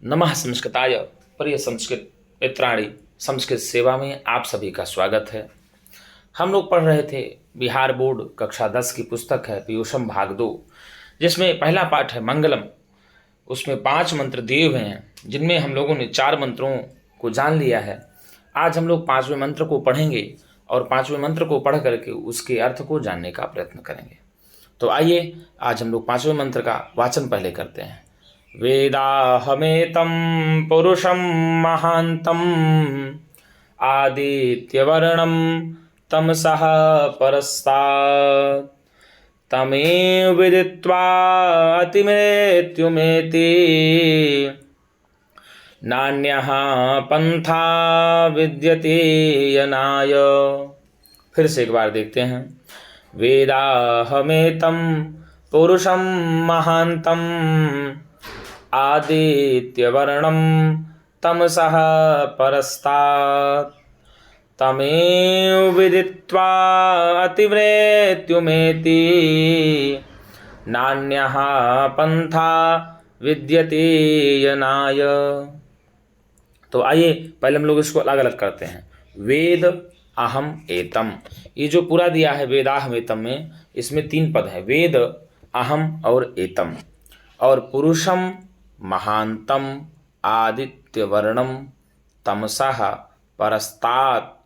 नमः संस्कृताय प्रिय संस्कृत मित्राणि संस्कृत सेवा में आप सभी का स्वागत है। हम लोग पढ़ रहे थे बिहार बोर्ड कक्षा 10 की पुस्तक है पीयूषम भाग 2, जिसमें पहला पाठ है मंगलम। उसमें 5 मंत्र दिए हुए हैं, जिनमें हम लोगों ने 4 मंत्रों को जान लिया है। आज हम लोग 5वें मंत्र को पढ़ेंगे और 5वें मंत्र को पढ़ करके उसके अर्थ को जानने का प्रयत्न करेंगे। तो आइए आज हम लोग 5वें मंत्र का वाचन पहले करते हैं। वेदाहमेतं पुरुषं महान्तं आदित्यवर्णं तमसः परस्तात् तमेव विदित्वा अतिमृत्युमेति नान्यः पंथा विद्यते यनाय। फिर से एक बार देखते हैं। वेदाहमेतं पुरुषं महान्तं आदित्यवर्णं तमसः परस्तात् तमेव विदित्वा अतिमृत्युमेति नान्यः पंथा विद्यते यनाय। तो आइए पहले हम लोग इसको अलग अलग करते हैं। वेद अहम एतम, ये जो पूरा दिया है वेदाहम एतम में, इसमें 3 पद हैं, वेद अहम और एतम। और पुरुषम महांतम आदित्यवर्णम तमसः परस्तात्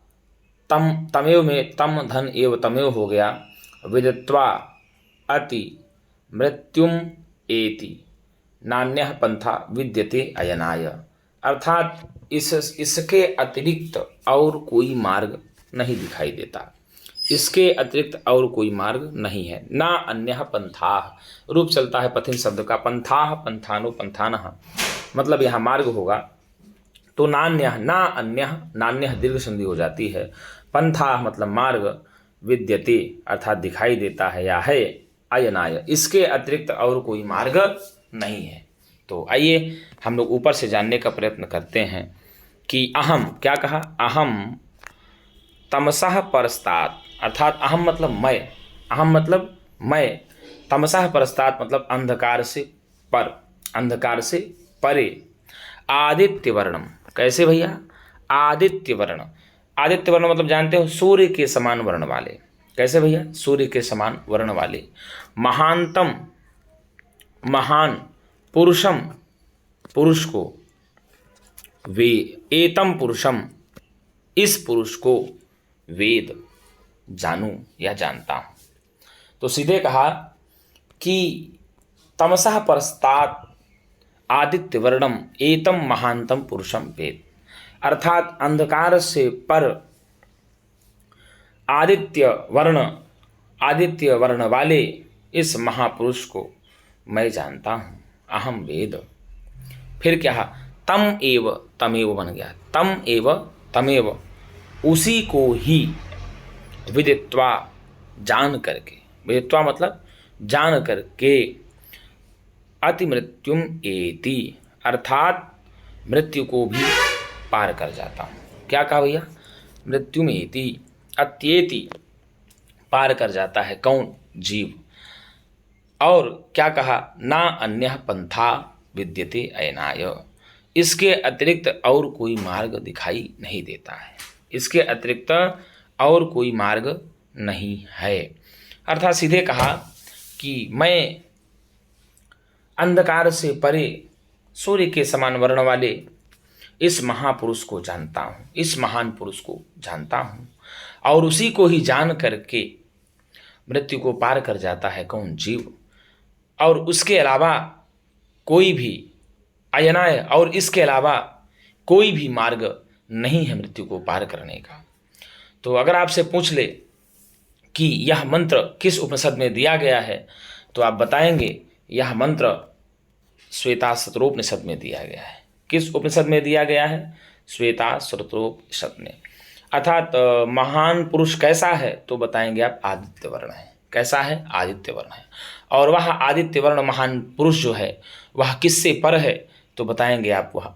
तम तमेव में तम धन एव तमेव हो गया। विदित्वा अति मृत्युम एति नान्यः पंथा विद्यते अयनाय। अर्थात इसके अतिरिक्त और कोई मार्ग नहीं दिखाई देता, इसके अतिरिक्त और कोई मार्ग नहीं है। ना अन्यः पंथाः रूप चलता है पथिन शब्द का, पंथाः पंथानो पंथानः, मतलब यहाँ मार्ग होगा। तो नान्यः ना अन्यः, नान्यः दीर्घ संधि हो जाती है। पंथाः मतलब मार्ग, विद्यते अर्थात दिखाई देता है या है, अयनाय इसके अतिरिक्त और कोई मार्ग नहीं है। तो आइए हम लोग ऊपर से जानने का प्रयत्न करते हैं कि अहम क्या कहा। अहम तमसः परस्तात्, अर्थात अहम मतलब मैं, अहम मतलब मैं, तमसः परस्तात् मतलब अंधकार से पर, अंधकार से परे। आदित्य वर्णम, कैसे भैया? आदित्य वर्ण, आदित्य वर्ण मतलब जानते हो सूर्य के समान वर्ण वाले। कैसे भैया? सूर्य के समान वर्ण वाले। महानतम, महान, पुरुषम पुरुष को, वे एतम पुरुषम इस पुरुष को, वेद जानूं या जानता हूं। तो सीधे कहा कि तमसः परस्तात् आदित्य वर्णम एतम महानतम पुरुषम वेद, अर्थात अंधकार से पर आदित्य वर्ण वाले इस महापुरुष को मैं जानता हूं। अहम वेद। फिर क्या? तम एव तमेव बन गया, तम एव तमेव उसी को ही, विदित्वा जान करके, विदित्वा मतलब जान करके, अति मृत्युम एति अर्थात मृत्यु को भी पार कर जाता हूँ। क्या कहा भैया? मृत्युम एति, अत्येति पार कर जाता है कौन? जीव। और क्या कहा? ना अन्यः पंथा विद्यते अयनाय, इसके अतिरिक्त और कोई मार्ग दिखाई नहीं देता है, इसके अतिरिक्त और कोई मार्ग नहीं है। अर्थात सीधे कहा कि मैं अंधकार से परे सूर्य के समान वर्ण वाले इस महापुरुष को जानता हूँ, इस महान पुरुष को जानता हूँ, और उसी को ही जान करके मृत्यु को पार कर जाता है कौन? जीव। और उसके अलावा कोई भी अयनाय, और इसके अलावा कोई भी मार्ग नहीं है मृत्यु को पार करने का। तो अगर आपसे पूछ ले कि यह मंत्र किस उपनिषद में दिया गया है, तो आप बताएंगे यह मंत्र श्वेता शतरोपनिषद में दिया गया है। किस उपनिषद में दिया गया है? श्वेता शतरोपनिषद में। अर्थात महान पुरुष कैसा है? तो बताएंगे आप आदित्य वर्ण है। कैसा है? आदित्य वर्ण है। और वह आदित्य वर्ण महान पुरुष जो है वह किससे पर है? तो बताएंगे आप वह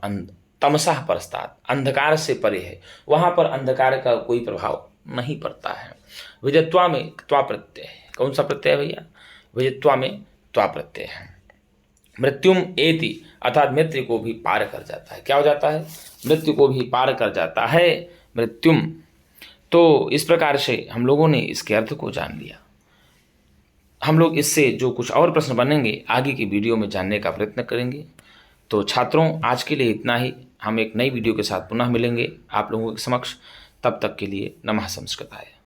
तमसः परस्तात्, अंधकार से परे है, वहाँ पर अंधकार का कोई प्रभाव नहीं पड़ता है। विदित्वा में त्वा प्रत्यय है। कौन सा प्रत्यय है भैया? विदित्वा में त्वा प्रत्यय है। मृत्युम एति, अर्थात मृत्यु को भी पार कर जाता है। क्या हो जाता है? मृत्यु को भी पार कर जाता है, मृत्युम। तो इस प्रकार से हम लोगों ने इसके अर्थ को जान लिया। हम लोग इससे जो कुछ और प्रश्न बनेंगे आगे की वीडियो में जानने का प्रयत्न करेंगे। तो छात्रों, आज के लिए इतना ही। हम एक नई वीडियो के साथ पुनः मिलेंगे आप लोगों के समक्ष। तब तक के लिए नमः संस्कृताय।